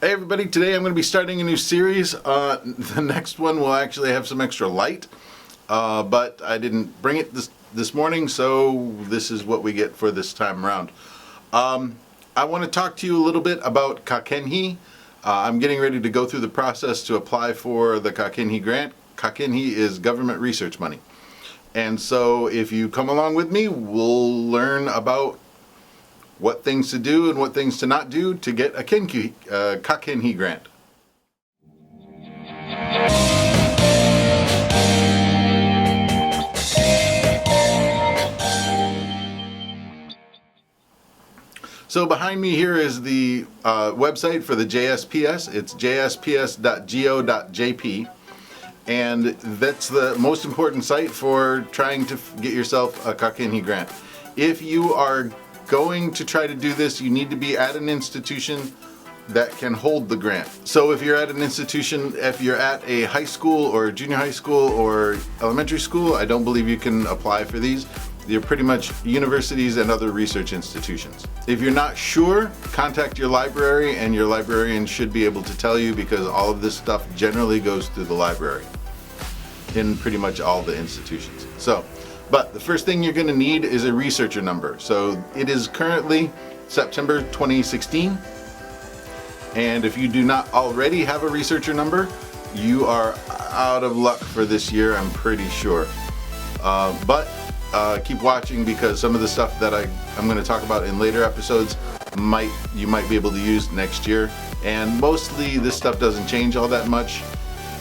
Hey everybody, today I'm going to be starting a new series. The next one will actually have some extra light, but I didn't bring it this morning, so this is what we get for this time around. I want to talk to you a little bit about Kakenhi. I'm getting ready to go through the process to apply for the Kakenhi grant. Kakenhi is government research money. And so if you come along with me, we'll learn about what things to do and what things to not do to get a Kakenhi grant. So behind me here is the website for the JSPS. It's jsps.go.jp, and that's the most important site for trying to get yourself a Kakenhi grant. If you are going to try to do this, you need to be at an institution that can hold the grant. So if you're at an institution, if you're at a high school or junior high school or elementary school, I don't believe you can apply for these. They're pretty much universities and other research institutions. If you're not sure, contact your library, and your librarian should be able to tell you, because all of this stuff generally goes through the library in pretty much all the institutions. But the first thing you're going to need is a researcher number. So it is currently September 2016, and if you do not already have a researcher number, you are out of luck for this year, I'm pretty sure. But keep watching, because some of the stuff that I'm going to talk about in later episodes you might be able to use next year. And mostly this stuff doesn't change all that much.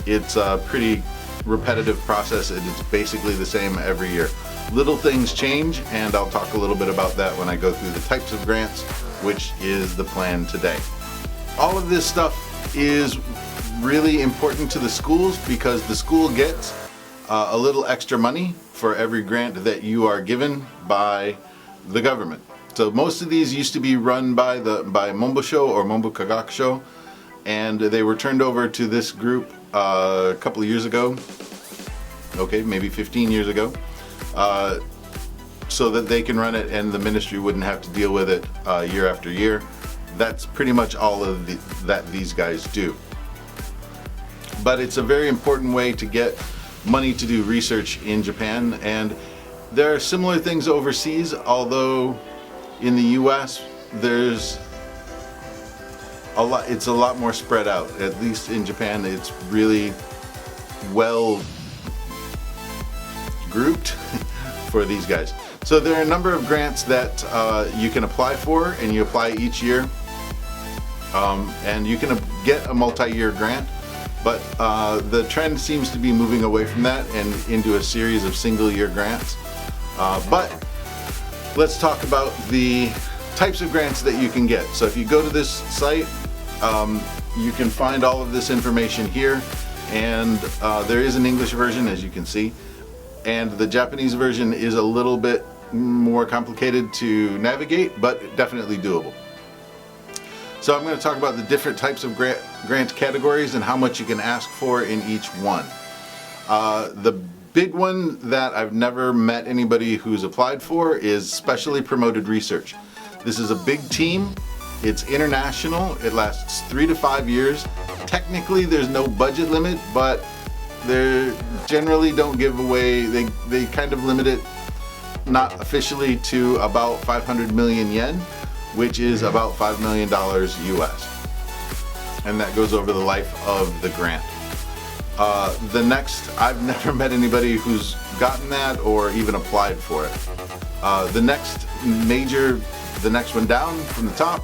It's a pretty repetitive process, and it's basically the same every year. Little things change, and I'll talk a little bit about that when I go through the types of grants, which is the plan today. All of this stuff is really important to the schools, because the school gets a little extra money for every grant that you are given by the government. So most of these used to be run by Monbusho or Monbusho, and they were turned over to this group a couple of years ago, okay, maybe 15 years ago, so that they can run it and the ministry wouldn't have to deal with it year after year. That's pretty much all of that these guys do. But it's a very important way to get money to do research in Japan, and there are similar things overseas, although in the US there's it's a lot more spread out. At least in Japan, it's really well grouped for these guys. So there are a number of grants that you can apply for, and you apply each year, and you can get a multi-year grant, but the trend seems to be moving away from that and into a series of single-year grants. But let's talk about the types of grants that you can get. So if you go to this site, you can find all of this information here, and there is an English version, as you can see, and the Japanese version is a little bit more complicated to navigate, but definitely doable. So I'm going to talk about the different types of grant categories and how much you can ask for in each one. The big one that I've never met anybody who's applied for is specially promoted research. This is a big team. It's international. It lasts 3 to 5 years. Technically, there's no budget limit, but they generally don't give away. They kind of limit it, not officially, to about 500 million yen, which is about $5 million US. And that goes over the life of the grant. The next, I've never met anybody who's gotten that or even applied for it. The next one down from the top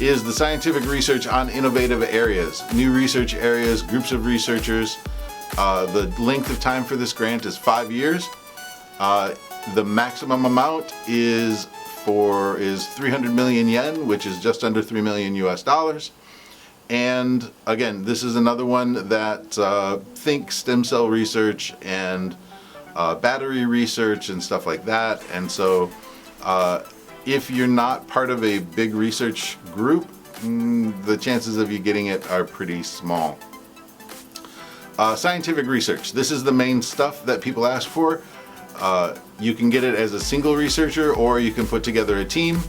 is the scientific research on innovative areas, new research areas, groups of researchers. The length of time for this grant is 5 years. The maximum amount is 300 million yen, which is just under $3 million US. And again, this is another one that think stem cell research and battery research and stuff like that. And so if you're not part of a big research group, the chances of you getting it are pretty small. Scientific research. This is the main stuff that people ask for. You can get it as a single researcher, or you can put together a team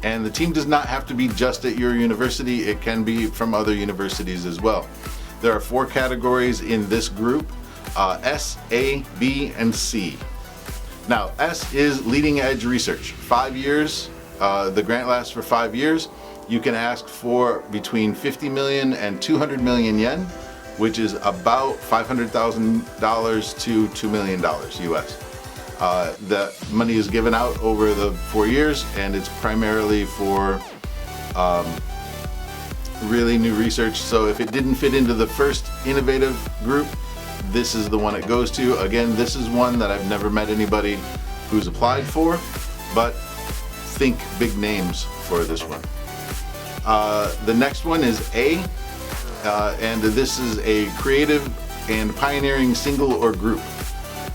And the team does not have to be just at your university, it can be from other universities as well. There are 4 categories in this group, S, A, B, and C. Now, S is leading edge research. 5 years, the grant lasts for 5 years. You can ask for between 50 million and 200 million yen, which is about $500,000 to $2 million US. The money is given out over the 4 years, and it's primarily for really new research. So if it didn't fit into the first innovative group, this is the one it goes to. Again, this is one that I've never met anybody who's applied for, but think big names for this one. The next one is A, and this is a creative and pioneering single or group,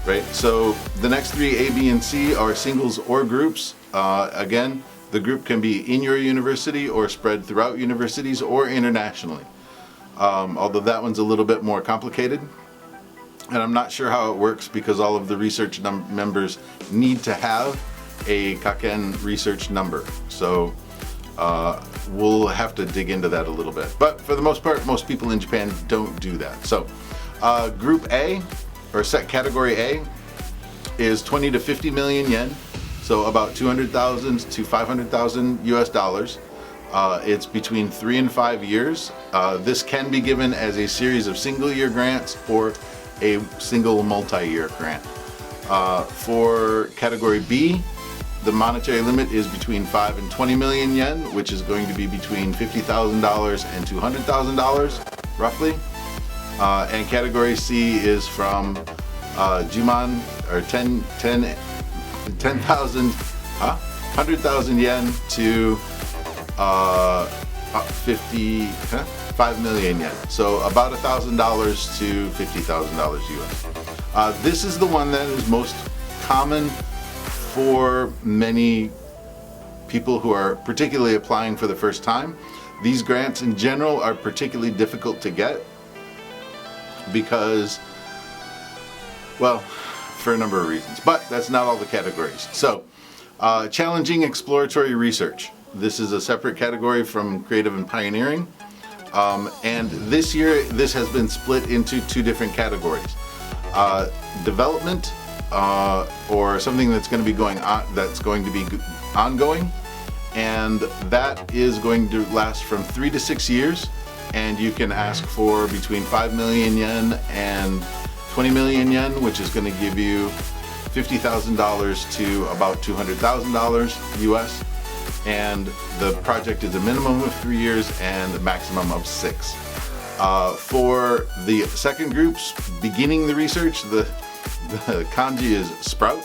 right? So the next 3, A, B, and C, are singles or groups. Again, the group can be in your university or spread throughout universities or internationally. Although that one's a little bit more complicated. And I'm not sure how it works because all of the research members need to have a Kaken research number. So we'll have to dig into that a little bit. But for the most part, most people in Japan don't do that. So Group A, or set category A, is 20 to 50 million yen. So about 200,000 to 500,000 US dollars. It's between 3 and 5 years. This can be given as a series of single-year grants or a single multi-year grant. For category B, the monetary limit is between 5 and 20 million yen, which is going to be between $50,000 and $200,000, roughly. And category C is from Juman, or 100,000 yen to 5 million yen. So about $1,000 to $50,000 US. This is the one that is most common for many people who are particularly applying for the first time. These grants in general are particularly difficult to get because, well, for a number of reasons, but that's not all the categories. So, challenging exploratory research. This is a separate category from creative and pioneering. And this year, this has been split into 2 different categories. Development, or something that's going to be going on, that's going to be ongoing, and that is going to last from 3 to 6 years, and you can ask for between 5 million yen and 20 million yen, which is going to give you $50,000 to about $200,000 US, and the project is a minimum of 3 years and a maximum of 6. For the second groups, beginning the research, the kanji is sprout.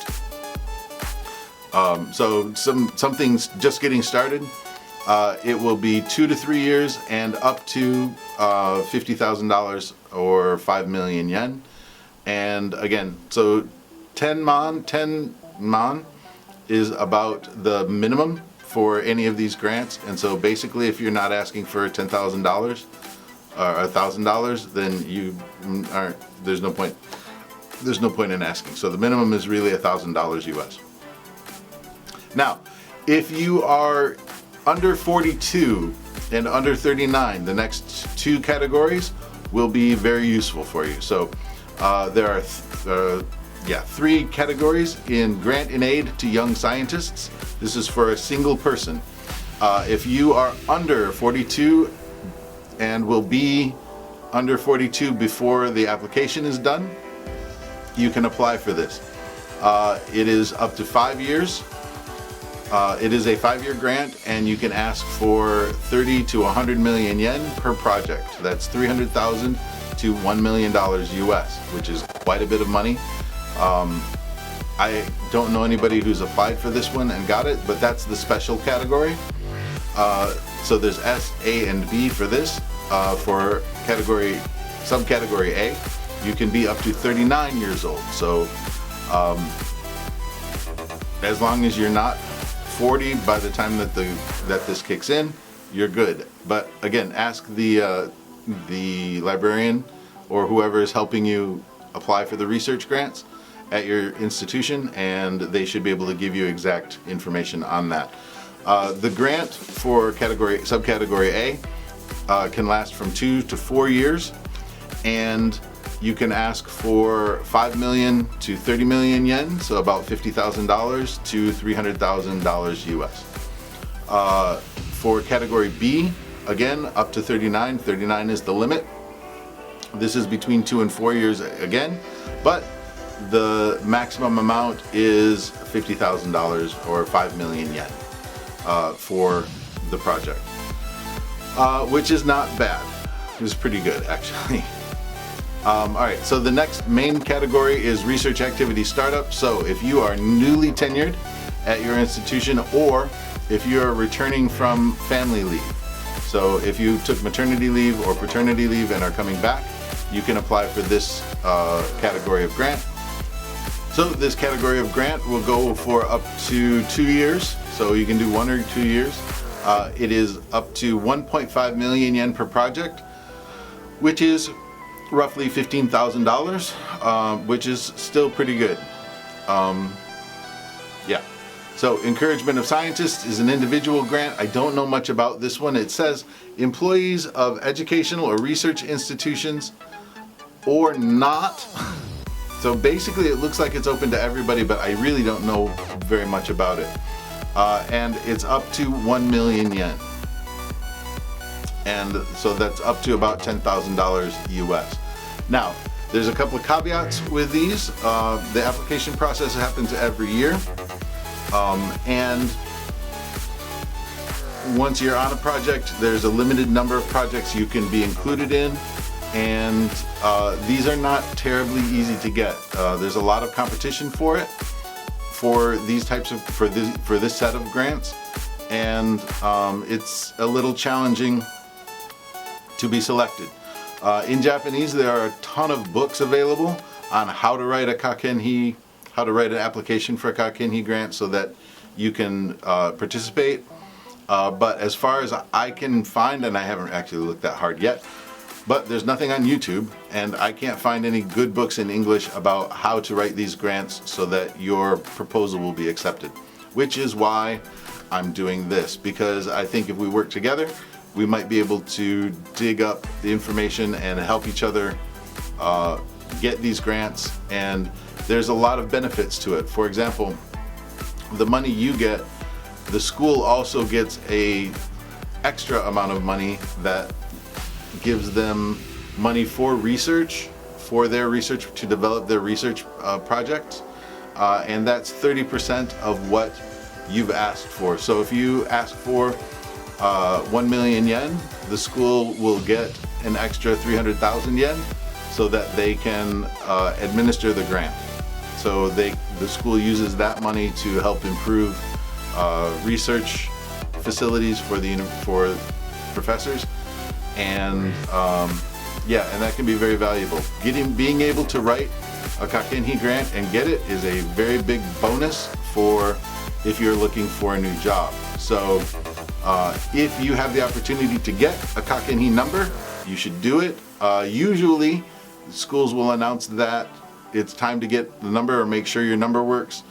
So something's just getting started. It will be 2 to 3 years and up to $50,000 or 5 million yen. And again, so 10 man is about the minimum for any of these grants. And so basically, if you're not asking for $10,000 or $1,000, then you aren't. There's no point. There's no point in asking. So the minimum is really $1,000 US. Now, if you are under 42 and under 39, the next 2 categories will be very useful for you. So there are 3 categories in grant and aid to young scientists. This is for a single person. If you are under 42 and will be under 42 before the application is done, you can apply for this. It is up to 5 years. It is a 5-year grant, and you can ask for 30 to 100 million yen per project. That's $300,000 to $1 million US, which is quite a bit of money. I don't know anybody who's applied for this one and got it, but that's the special category. So there's S, A, and B for this. For subcategory A, you can be up to 39 years old. So as long as you're not 40 by the time that this kicks in, you're good. But again, ask the librarian or whoever is helping you apply for the research grants at your institution, and they should be able to give you exact information on that. The grant for subcategory A can last from 2 to 4 years, and you can ask for 5 million to 30 million yen, so about $50,000 to $300,000 US. For category B, again, up to 39. 39 is the limit. This is between 2 and 4 years again, but the maximum amount is $50,000 or 5 million yen for the project, which is not bad. It was pretty good, actually. Alright, so the next main category is research activity startup. So if you are newly tenured at your institution, or if you are returning from family leave. So if you took maternity leave or paternity leave and are coming back, you can apply for this category of grant. So this category of grant will go for up to 2 years, so you can do 1 or 2 years. It is up to 1.5 million yen per project, which is roughly $15,000, which is still pretty good. Yeah. So encouragement of scientists is an individual grant. I don't know much about this one. It says employees of educational or research institutions or not. So basically it looks like it's open to everybody, but I really don't know very much about it. And it's up to 1 million yen. And so that's up to about $10,000 US. Now, there's a couple of caveats with these. The application process happens every year. And once you're on a project, there's a limited number of projects you can be included in. And these are not terribly easy to get. There's a lot of competition for it, for these types of, for this set of grants. And it's a little challenging to be selected. In Japanese, there are a ton of books available on how to write a Kakenhi, how to write an application for a Kakenhi grant so that you can participate. But as far as I can find, and I haven't actually looked that hard yet, but there's nothing on YouTube, and I can't find any good books in English about how to write these grants so that your proposal will be accepted. Which is why I'm doing this, because I think if we work together, we might be able to dig up the information and help each other get these grants. And there's a lot of benefits to it. For example, the money you get, the school also gets a extra amount of money that gives them money for research, for their research, to develop their research projects. And that's 30% of what you've asked for. So if you ask for 1 million yen, the school will get an extra 300,000 yen so that they can administer the grant. So the school uses that money to help improve research facilities for professors, and yeah, and that can be very valuable. Being able to write a Kakenhi grant and get it is a very big bonus for if you're looking for a new job. So if you have the opportunity to get a Kakenhi number, you should do it. Usually schools will announce that it's time to get the number or make sure your number works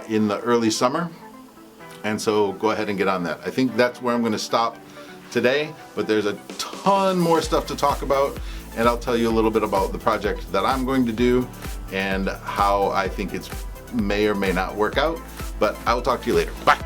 in the early summer. And so go ahead and get on that. I think that's where I'm going to stop today, but there's a ton more stuff to talk about, and I'll tell you a little bit about the project that I'm going to do and how I think it's may or may not work out, but I will talk to you later. Bye.